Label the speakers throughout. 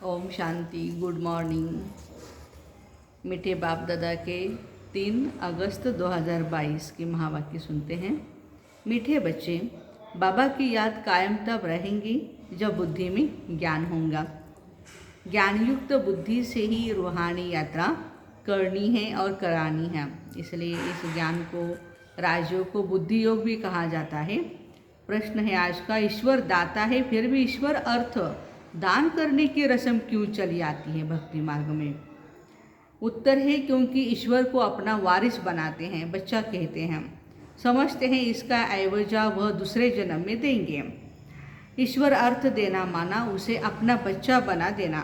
Speaker 1: Om Shanti. Good morning. मीठे बाप दादा के 3 अगस्त 2022 के महावाक्य सुनते हैं। मीठे बच्चे, बाबा की याद कायम तब रहेंगी जब बुद्धि में ज्ञान होगा। ज्ञानयुक्त बुद्धि से ही रूहानी यात्रा करनी है और करानी है। इसलिए इस ज्ञान को राजयोग को बुद्धि योग भी कहा जाता है। प्रश्न है आज का, ईश्वर दाता है फिर भी ईश्वर अर्थ दान करने की रस्म क्यों चली आती है भक्ति मार्ग में? उत्तर है क्योंकि ईश्वर को अपना वारिस बनाते हैं, बच्चा कहते हैं, समझते हैं इसका एवजा वह दूसरे जन्म में देंगे। ईश्वर अर्थ देना माना उसे अपना बच्चा बना देना।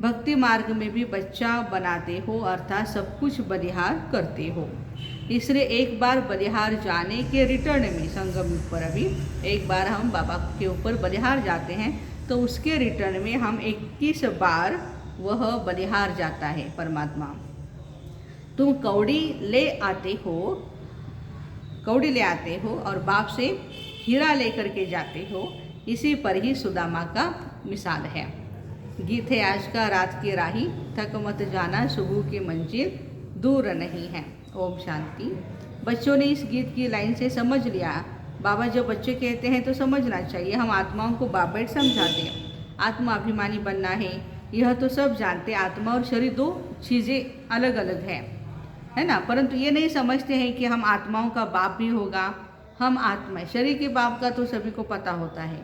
Speaker 1: भक्ति मार्ग में भी बच्चा बनाते हो अर्थात सब कुछ बलिहार करते हो। इसलिए एक बार बलिहार जाने के रिटर्न में संगम युग पर अभी एक बार हम बाबा के ऊपर बलिहार जाते हैं तो उसके रिटर्न में हम 21 बार वह बलिहार जाता है परमात्मा। तुम कौड़ी ले आते हो और बाप से हीरा लेकर के जाते हो। इसी पर ही सुदामा का मिसाल है। गीत है आज का, रात की राही थक मत जाना, सुबह की मंजिल दूर नहीं है। ओम शांति। बच्चों ने इस गीत की लाइन से समझ लिया। बाबा जब बच्चे कहते हैं तो समझना चाहिए। हम आत्माओं को बाप बैठ समझाते हैं। आत्मा अभिमानी बनना है यह तो सब जानते। आत्मा और शरीर दो चीज़ें अलग अलग है ना। परंतु ये नहीं समझते हैं कि हम आत्माओं का बाप भी होगा। हम आत्मा, शरीर के बाप का तो सभी को पता होता है,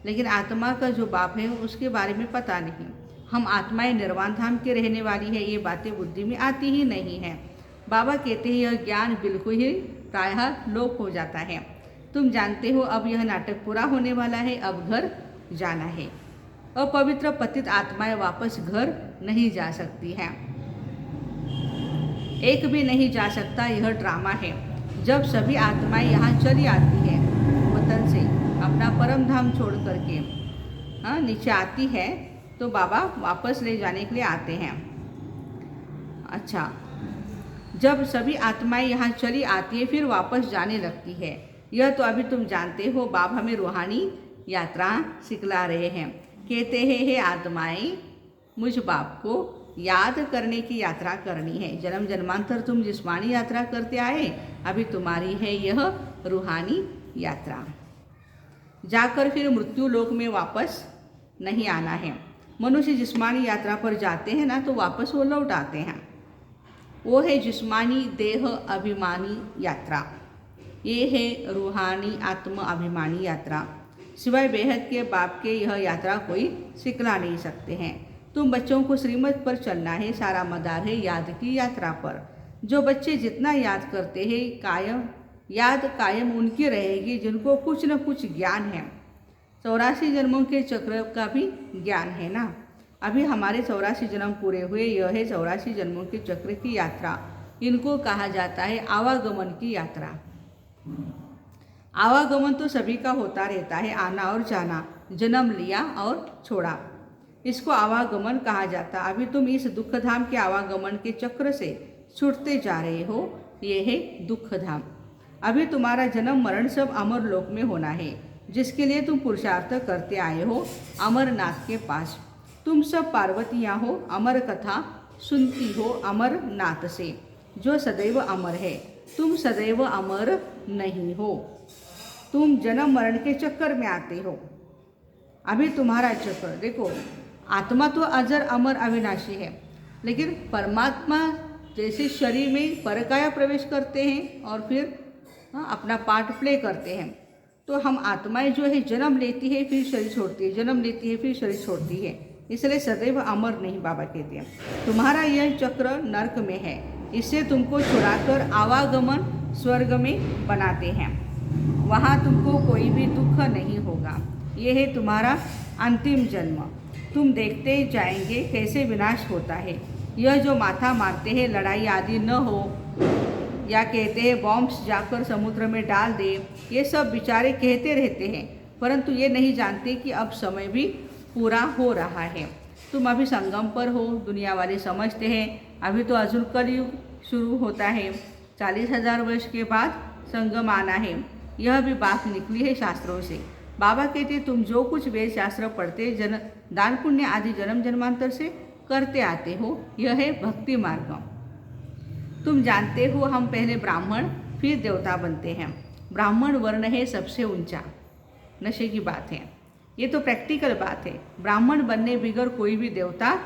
Speaker 1: लेकिन आत्मा का जो बाप है उसके बारे में पता नहीं। हम आत्माएं निर्वाण धाम के रहने वाली है, ये बातें बुद्धि में आती ही नहीं है। बाबा कहते हैं यह ज्ञान बिल्कुल ही प्रायः लोप हो जाता है। तुम जानते हो अब यह नाटक पूरा होने वाला है, अब घर जाना है। अपवित्र पतित आत्माएं वापस घर नहीं जा सकती हैं, एक भी नहीं जा सकता। यह ड्रामा है। जब सभी आत्माएं यहाँ चली आती है वतन से अपना परम धाम छोड़ करके नीचे आती है तो बाबा वापस ले जाने के लिए आते हैं। अच्छा, जब सभी आत्माएं यहाँ चली आती है फिर वापस जाने लगती है। यह तो अभी तुम जानते हो। बाप हमें रूहानी यात्रा सिखला रहे हैं। कहते हैं हे आत्माएं, मुझ बाप को याद करने की यात्रा करनी है। जन्म जन्मांतर तुम जिस्मानी यात्रा करते आए, अभी तुम्हारी है यह रूहानी यात्रा। जाकर फिर मृत्यु लोक में वापस नहीं आना है। मनुष्य जिस्मानी यात्रा पर जाते हैं ना तो वापस वो लौट आते हैं। वो है जिस्मानी देह अभिमानी यात्रा, ये है रूहानी आत्म अभिमानी यात्रा। सिवाय बेहद के बाप के यह यात्रा कोई सिखला नहीं सकते हैं। तुम बच्चों को श्रीमत पर चलना है। सारा मदार है याद की यात्रा पर। जो बच्चे जितना याद करते हैं याद कायम उनकी रहेगी जिनको कुछ न कुछ ज्ञान है। 84 जन्मों के चक्र का भी ज्ञान है ना। अभी हमारे 84 जन्म पूरे हुए। यह है 84 जन्मों के चक्र की यात्रा। इनको कहा जाता है आवागमन की यात्रा। आवागमन तो सभी का होता रहता है, आना और जाना, जन्म लिया और छोड़ा, इसको आवागमन कहा जाता। अभी तुम इस दुख धाम के आवागमन के चक्र से छूटते जा रहे हो। ये है दुख धाम। अभी तुम्हारा जन्म मरण सब अमर लोक में होना है, जिसके लिए तुम पुरुषार्थ करते आए हो अमरनाथ के पास। तुम सब पार्वतियाँ हो, अमर कथा सुनती हो अमरनाथ से, जो सदैव अमर है। तुम सदैव अमर नहीं हो, तुम जन्म मरण के चक्कर में आते हो। अभी तुम्हारा चक्र देखो, आत्मा तो अजर अमर अविनाशी है, लेकिन परमात्मा जैसे शरीर में परकाया प्रवेश करते हैं और फिर अपना पार्ट प्ले करते हैं, तो हम आत्माएं जो है जन्म लेती है फिर शरीर छोड़ती है, जन्म लेती है फिर शरीर छोड़ती है। इसलिए सदैव अमर नहीं, बाबा कहते हैं। तुम्हारा यह चक्र नरक में है, इससे तुमको छुड़ाकर आवागमन स्वर्ग में बनाते हैं। वहाँ तुमको कोई भी दुख नहीं होगा। यह है तुम्हारा अंतिम जन्म। तुम देखते जाएंगे कैसे विनाश होता है। यह जो माथा मारते हैं लड़ाई आदि न हो, या कहते हैं बॉम्ब्स जाकर समुद्र में डाल दे, ये सब बेचारे कहते रहते हैं, परंतु ये नहीं जानते कि अब समय भी पूरा हो रहा है। तुम अभी संगम पर हो। दुनिया वाले समझते हैं अभी तो अजुल कलयुग शुरू होता है, 40,000 वर्ष के बाद संगम आना है। यह भी बात निकली है शास्त्रों से। बाबा कहते तुम जो कुछ वेद शास्त्र पढ़ते जन दान पुण्य आदि जन्म जन्मांतर से करते आते हो, यह है भक्ति मार्ग। तुम जानते हो हम पहले ब्राह्मण फिर देवता बनते हैं। ब्राह्मण वर्ण है सबसे ऊंचा, नशे की बात है, ये तो प्रैक्टिकल बात है। ब्राह्मण बनने बगैर कोई भी देवता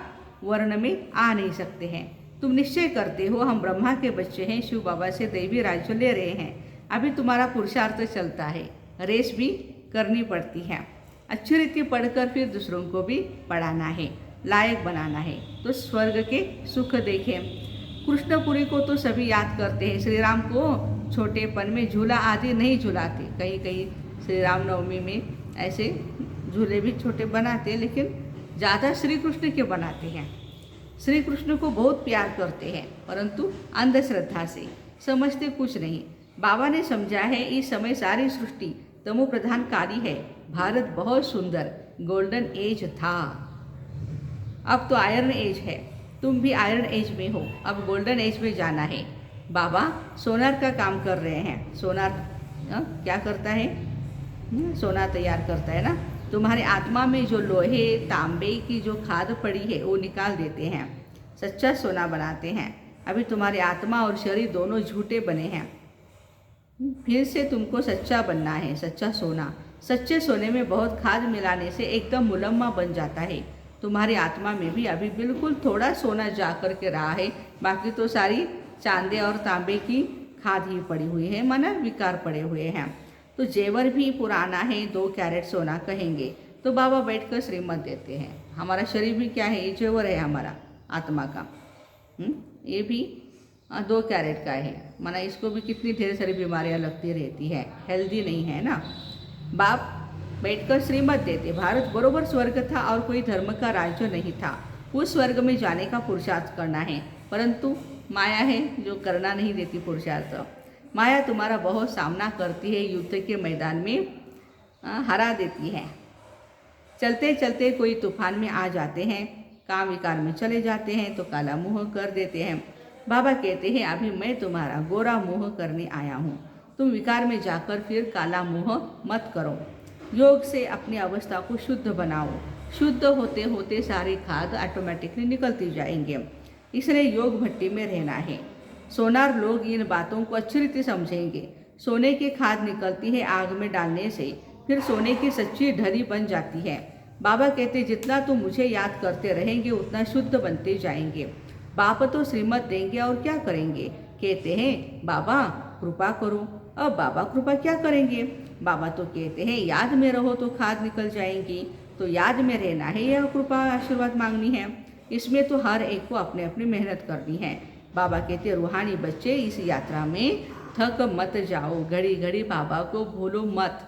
Speaker 1: वर्ण में आ नहीं सकते हैं। तुम निश्चय करते हो हम ब्रह्मा के बच्चे हैं, शिव बाबा से दैवी राज्य ले रहे हैं। अभी तुम्हारा पुरुषार्थ चलता है, रेस भी करनी पड़ती है। अच्छी रीति पढ़कर फिर दूसरों को भी पढ़ाना है, लायक बनाना है, तो स्वर्ग के सुख देखें। कृष्णपुरी को तो सभी याद करते हैं। श्री राम को छोटेपन में झूला आदि नहीं झुलाते। कहीं कहीं श्री राम नवमी में ऐसे झूले भी छोटे बनाते, लेकिन ज़्यादा श्री कृष्ण के बनाते हैं। श्री कृष्ण को बहुत प्यार करते हैं, परंतु अंधश्रद्धा से, समझते कुछ नहीं। बाबा ने समझा है इस समय सारी सृष्टि तमो प्रधानकारी है। भारत बहुत सुंदर गोल्डन एज था, अब तो आयरन एज है। तुम भी आयरन एज में हो, अब गोल्डन एज में जाना है। बाबा सोनार का काम कर रहे हैं। सोनार क्या करता है? सोना तैयार करता है ना। तुम्हारे आत्मा में जो लोहे तांबे की जो खाद पड़ी है वो निकाल देते हैं, सच्चा सोना बनाते हैं। अभी तुम्हारे आत्मा और शरीर दोनों झूठे बने हैं, फिर से तुमको सच्चा बनना है, सच्चा सोना। सच्चे सोने में बहुत खाद मिलाने से एकदम मुलम्मा बन जाता है। तुम्हारी आत्मा में भी अभी बिल्कुल थोड़ा सोना जा कर के रहा है, बाकी तो सारी चांदे और तांबे की खाद ही पड़ी हुई है, माना विकार पड़े हुए हैं। तो जेवर भी पुराना है, 2 कैरेट सोना कहेंगे तो बाबा बैठकर श्रीमत देते हैं। हमारा शरीर भी क्या है? ये जेवर है हमारा आत्मा का। ये भी 2 कैरेट का है, माना इसको भी कितनी ढेर सारी बीमारियां लगती रहती है, हेल्दी नहीं है ना। बाप बैठकर श्रीमत देते। भारत बरोबर स्वर्ग था और कोई धर्म का राज्य नहीं था। उस स्वर्ग में जाने का पुरुषार्थ करना है, परंतु माया है जो करना नहीं देती पुरुषार्थ। माया तुम्हारा बहुत सामना करती है, युद्ध के मैदान में हरा देती है। चलते चलते कोई तूफान में आ जाते हैं, काम विकार में चले जाते हैं तो काला मुँह कर देते हैं। बाबा कहते हैं अभी मैं तुम्हारा गोरा मुँह करने आया हूँ। तुम विकार में जाकर फिर काला मुँह मत करो। योग से अपनी अवस्था को शुद्ध बनाओ। शुद्ध होते होते सारी खाद ऑटोमेटिकली निकलती जाएंगे। इसलिए योग भट्टी में रहना है। सोनार लोग इन बातों को अच्छी रीति समझेंगे। सोने की खाद निकलती है आग में डालने से, फिर सोने की सच्ची ढली बन जाती है। बाबा कहते जितना तुम मुझे याद करते रहेंगे उतना शुद्ध बनते जाएंगे। बाप तो श्रीमत देंगे और क्या करेंगे? कहते हैं बाबा कृपा करो। अब बाबा कृपा क्या करेंगे? बाबा तो कहते हैं याद में रहो तो खाद निकल जाएंगी। तो याद में रहना है या कृपा आशीर्वाद मांगनी है? इसमें तो हर एक को अपने अपनी मेहनत करनी है। बाबा कहते रूहानी बच्चे इस यात्रा में थक मत जाओ, घड़ी घड़ी बाबा को भूलो मत।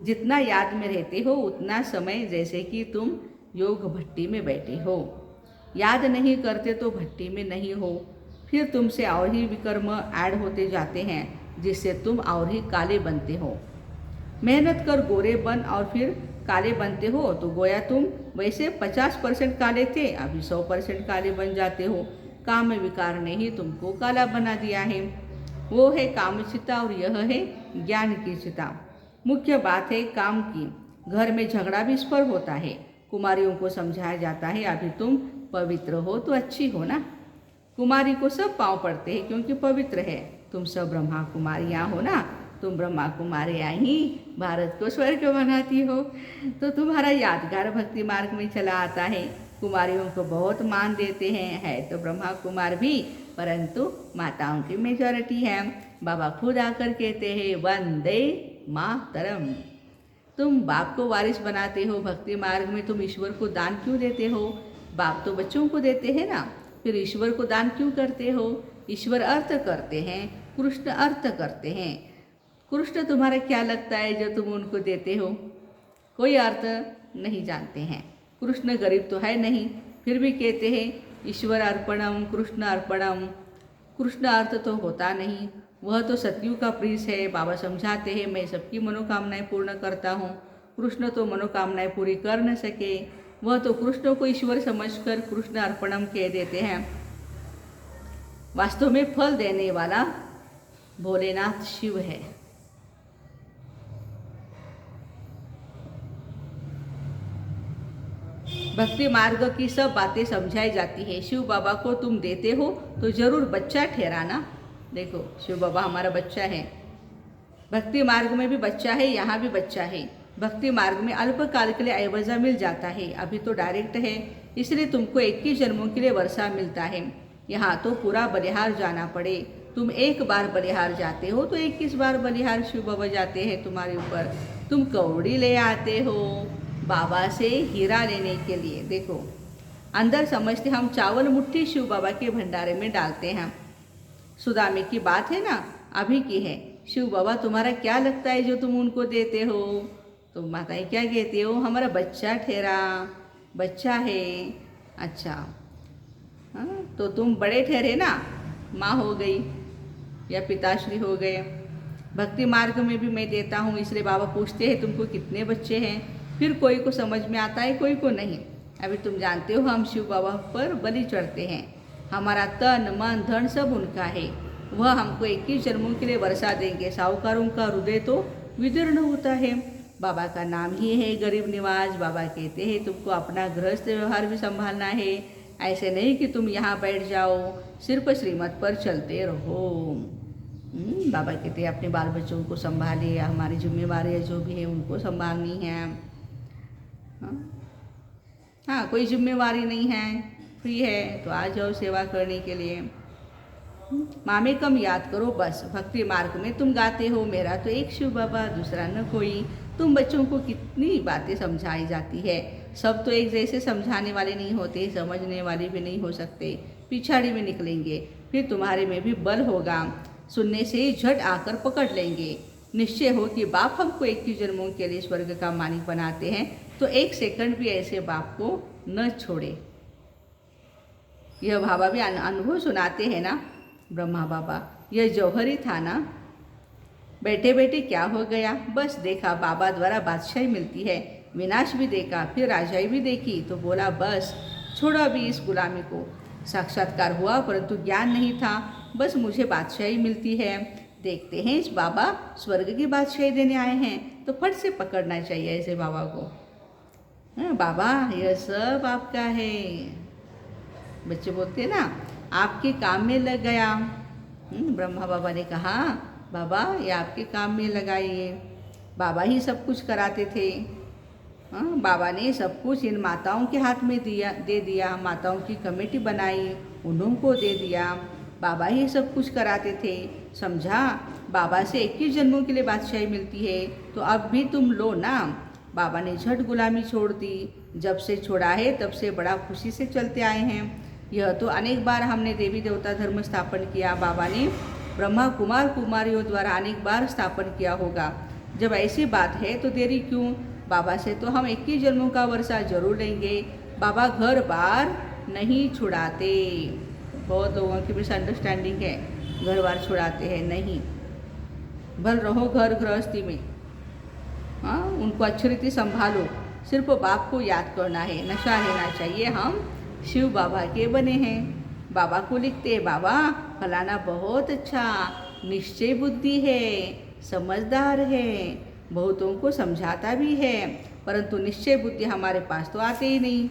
Speaker 1: जितना याद में रहते हो उतना समय जैसे कि तुम योग भट्टी में बैठे हो। याद नहीं करते तो भट्टी में नहीं हो, फिर तुमसे और ही विकर्म ऐड होते जाते हैं, जिससे तुम और ही काले बनते हो। मेहनत कर गोरे बन और फिर काले बनते हो तो गोया तुम वैसे 50% काले थे, अभी 100% काले बन जाते हो। काम विकार ने ही तुमको काला बना दिया है। वो है काम चिता और यह है ज्ञान की चिता। मुख्य बात है काम की। घर में झगड़ा भी इस पर होता है। कुमारियों को समझाया जाता है अभी तुम पवित्र हो तो अच्छी हो ना। कुमारी को सब पाँव पड़ते हैं क्योंकि पवित्र है। तुम सब ब्रह्मा कुमारियाँ हो ना, तुम ब्रह्मा कुमारियाँ ही भारत को स्वर्ग बनाती हो। तो तुम्हारा यादगार भक्ति मार्ग में चला आता है। कुमारियों को बहुत मान देते हैं, है तो ब्रह्मा कुमार भी, परंतु माताओं की मेजॉरिटी है। बाबा खुद आकर कहते हैं वंदे मातरम। तुम बाप को वारिस बनाते हो, भक्ति मार्ग में तुम ईश्वर को दान क्यों देते हो? बाप तो बच्चों को देते हैं ना, फिर ईश्वर को दान क्यों करते हो? ईश्वर अर्थ करते हैं, कृष्ण अर्थ करते हैं। कृष्ण तुम्हारा क्या लगता है जो तुम उनको देते हो? कोई अर्थ नहीं जानते हैं। कृष्ण गरीब तो है नहीं, फिर भी कहते हैं ईश्वर अर्पणम कृष्ण अर्पणम। कृष्ण अर्थ तो होता नहीं, वह तो सतयुग का प्रीस है। बाबा समझाते हैं मैं सबकी मनोकामनाएं पूर्ण करता हूँ। कृष्ण तो मनोकामनाएं पूरी कर न सके, वह तो कृष्ण को ईश्वर समझकर कृष्ण अर्पणम कह देते हैं। वास्तव में फल देने वाला भोलेनाथ शिव है। भक्ति मार्ग की सब बातें समझाई जाती है। शिव बाबा को तुम देते हो तो जरूर बच्चा ठहराना। देखो शिव बाबा हमारा बच्चा है, भक्ति मार्ग में भी बच्चा है, यहाँ भी बच्चा है। भक्ति मार्ग में अल्पकाल के लिए अयवजा मिल जाता है, अभी तो डायरेक्ट है, इसलिए तुमको 21 जन्मों के लिए वर्षा मिलता है। यहाँ तो पूरा बलिहार जाना पड़े, तुम एक बार बलिहार जाते हो तो 21 बार बलिहार शिव बाबा जाते हैं तुम्हारे ऊपर। तुम कौड़ी ले आते हो बाबा से हीरा लेने के लिए। देखो अंदर समझते हम चावल मुट्ठी शिव बाबा के भंडारे में डालते हैं। सुदामे की बात है ना, अभी की है। शिव बाबा तुम्हारा क्या लगता है जो तुम उनको देते हो? तुम माताएं क्या कहते हो? हमारा बच्चा ठहरा, बच्चा है। अच्छा हाँ, तो तुम बड़े ठहरे ना, माँ हो गई या पिताश्री हो गए। भक्ति मार्ग में भी मैं देता हूँ, इसलिए बाबा पूछते हैं तुमको कितने बच्चे हैं। फिर कोई को समझ में आता है, कोई को नहीं। अभी तुम जानते हो हम शिव बाबा पर बलि चढ़ते हैं, हमारा तन मन धन सब उनका है। वह हमको 21 जन्मों के लिए वर्षा देंगे। साहूकारों का हृदय तो विदीर्ण होता है। बाबा का नाम ही है गरीब निवाज। बाबा कहते हैं तुमको अपना गृहस्थ व्यवहार भी संभालना है, ऐसे नहीं कि तुम यहाँ बैठ जाओ सिर्फ श्रीमत पर चलते रहो। बाबा कहते हैं अपने बाल बच्चों को संभालिए, हमारी जिम्मेवारी जो भी है उनको संभालनी है। हाँ कोई जिम्मेवारी नहीं है, फ्री है तो आ जाओ सेवा करने के लिए। मामे कम याद करो बस। भक्ति मार्ग में तुम गाते हो मेरा तो एक शिव बाबा, दूसरा न कोई। तुम बच्चों को कितनी बातें समझाई जाती है, सब तो एक जैसे समझाने वाले नहीं होते, समझने वाले भी नहीं हो सकते, पिछाड़ी में निकलेंगे। फिर तुम्हारे में भी बल होगा, सुनने से ही झट आकर पकड़ लेंगे। निश्चय हो कि बाप हमको 21 जन्मों के लिए स्वर्ग का मालिक बनाते हैं, तो एक सेकंड भी ऐसे बाप को न छोड़े। यह बाबा भी अनुभव सुनाते हैं ना ब्रह्मा बाबा, यह जौहरी था ना। बैठे बैठे क्या हो गया, बस देखा बाबा द्वारा बादशाही मिलती है, विनाश भी देखा, फिर राजाई भी देखी, तो बोला बस छोड़ो अभी इस गुलामी को। साक्षात्कार हुआ परंतु ज्ञान नहीं था, बस मुझे बादशाही मिलती है। देखते हैं इस बाबा स्वर्ग की बादशाही देने आए हैं, तो फट से पकड़ना चाहिए ऐसे बाबा को। बाबा यह सब आपका है। बच्चे बोलते हैं ना आपके काम में लग गया। ब्रह्मा बाबा ने कहा बाबा ये आपके काम में लगाइए। बाबा ही सब कुछ कराते थे। बाबा ने सब कुछ इन माताओं के हाथ में दे दिया। माताओं की कमेटी बनाई, उनको दे दिया। बाबा ही सब कुछ कराते थे, समझा। बाबा से 21 जन्मों के लिए बादशाही मिलती है, तो अब भी तुम लो ना। बाबा ने झट गुलामी छोड़ दी, जब से छोड़ा है तब से बड़ा खुशी से चलते आए हैं। यह तो अनेक बार हमने देवी देवता धर्म स्थापन किया, बाबा ने ब्रह्मा कुमार कुमारियों द्वारा अनेक बार स्थापन किया होगा। जब ऐसी बात है तो देरी क्यों? बाबा से तो हम 21 जन्मों का वर्षा जरूर लेंगे। बाबा घर बार नहीं छुड़ाते। बहुत लोगों की मिसअंडरस्टैंडिंग है, घर बार छुड़ाते हैं, नहीं। भल रहो घर गृहस्थी में, हाँ उनको अच्छी रीति संभालो। सिर्फ बाप को याद करना है, नशा रहना चाहिए। हम शिव बाबा के बने हैं। बाबा को लिखते बाबा फलाना बहुत अच्छा, निश्चय बुद्धि है, समझदार है, बहुतों को समझाता भी है, परंतु निश्चय बुद्धि हमारे पास तो आते ही नहीं।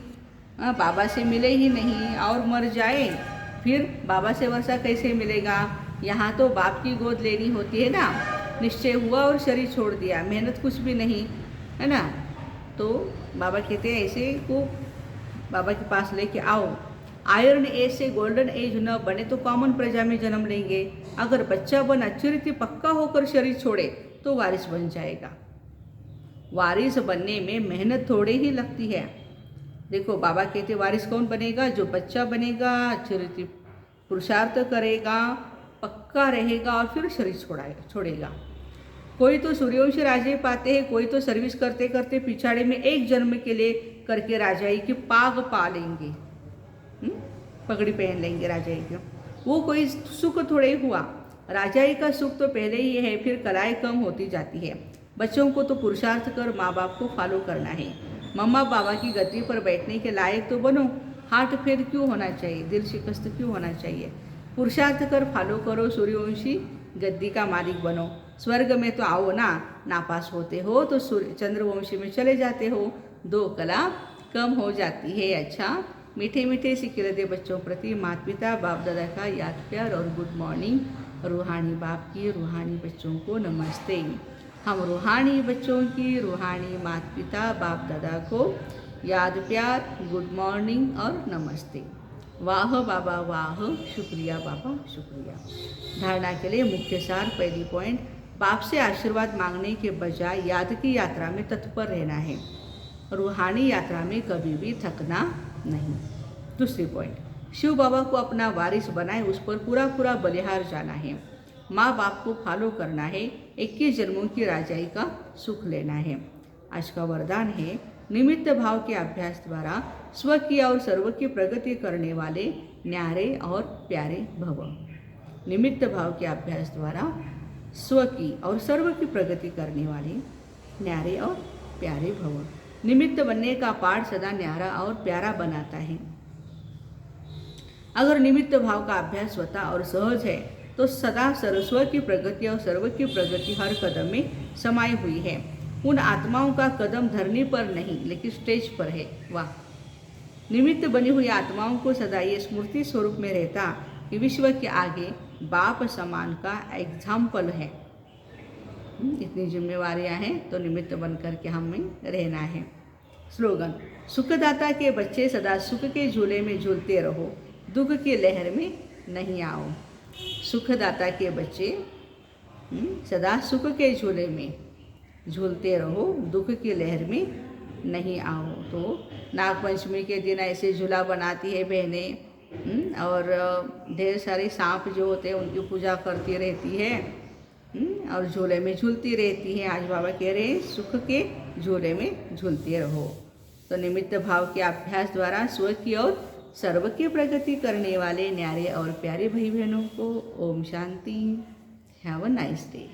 Speaker 1: बाबा से मिले ही नहीं और मर जाए, फिर बाबा से वर्षा कैसे मिलेगा? यहाँ तो बाप की गोद लेनी होती है ना। निश्चय हुआ और शरीर छोड़ दिया, मेहनत कुछ भी नहीं है ना। तो बाबा कहते हैं ऐसे को बाबा के पास लेके आओ। आयरन एज से गोल्डन एज न बने तो कॉमन प्रजा में जन्म लेंगे। अगर बच्चा बन अच्छी रीति पक्का होकर शरीर छोड़े तो वारिस बन जाएगा। वारिस बनने में मेहनत थोड़ी ही लगती है। देखो बाबा कहते वारिस कौन बनेगा? जो बच्चा बनेगा, अच्छी रीति पुरुषार्थ करेगा, पक्का रहेगा और फिर शरीर छोड़ेगा। कोई तो सूर्यवंशी राजे पाते हैं, कोई तो सर्विस करते करते पिछाड़े में एक जन्म के लिए करके राजाई की पाग पा लेंगे, पगड़ी पहन लेंगे राजाई की। वो कोई सुख थोड़े हुआ। राजाई का सुख तो पहले ही है, फिर कलाएं कम होती जाती है। बच्चों को तो पुरुषार्थ कर माँ बाप को फॉलो करना है। मम्मा बाबा की गद्दी पर बैठने के लायक तो बनो। हाथ फेर क्यों होना चाहिए? दिल शिकस्त क्यों होना चाहिए? पुरुषार्थ कर फॉलो करो, सूर्यवंशी गद्दी का मालिक बनो। स्वर्ग में तो आओ ना, नापास होते हो तो चंद्रवंशी में चले जाते हो। 2 कला कम हो जाती है। अच्छा, मीठे मीठे से खिलते बच्चों प्रति माता पिता बाप दादा का याद प्यार और गुड मॉर्निंग। रूहानी बाप की रूहानी बच्चों को नमस्ते। हम रूहानी बच्चों की रूहानी माता पिता बाप दादा को याद प्यार, गुड मॉर्निंग और नमस्ते। वाह बाबा वाह, शुक्रिया बाबा शुक्रिया। धारणा के लिए मुख्य सार। पहली पॉइंट, बाप से आशीर्वाद मांगने के बजाय याद की यात्रा में तत्पर रहना है। रूहानी यात्रा में कभी भी थकना नहीं। दूसरी पॉइंट, शिव बाबा को अपना वारिस बनाए, उस पर पूरा पूरा बलिहार जाना है। माँ बाप को फॉलो करना है, 21 जन्मों की राजाई का सुख लेना है। आज का वरदान है, निमित्त भाव के अभ्यास द्वारा स्व की और सर्व की प्रगति करने वाले न्यारे और प्यारे भव। निमित्त भाव के अभ्यास द्वारा स्व की और सर्व की प्रगति करने वाले न्यारे और प्यारे भव। निमित्त बनने का पाठ सदा न्यारा और प्यारा बनाता है। अगर निमित्त भाव का अभ्यास स्वतः और सहज है तो सदा सर्व की प्रगति और सर्व की प्रगति हर कदम में समाई हुई है। उन आत्माओं का कदम धरनी पर नहीं लेकिन स्टेज पर है। वाह! निमित्त बनी हुई आत्माओं को सदा ये स्मृति स्वरूप में रहता कि विश्व के आगे बाप समान का एग्जाम्पल है। इतनी जिम्मेवारियां हैं तो निमित्त बन कर के हमें रहना है। स्लोगन, सुखदाता के बच्चे सदा सुख के झूले में झूलते रहो, दुख की लहर में नहीं आओ। सुखदाता के बच्चे सदा सुख के झूले में झूलते रहो, दुख की लहर में नहीं आओ। तो नागपंचमी के दिन ऐसे झूला बनाती है बहनें, और ढेर सारे सांप जो होते हैं उनकी पूजा करती रहती है, और झूले में झूलती रहती है। आज बाबा कह रहे हैं सुख के झूले में झूलते रहो। तो निमित्त भाव के अभ्यास द्वारा स्व की और सर्व की प्रगति करने वाले न्यारे और प्यारे भाई बहनों को ओम शांति। Have a nice day.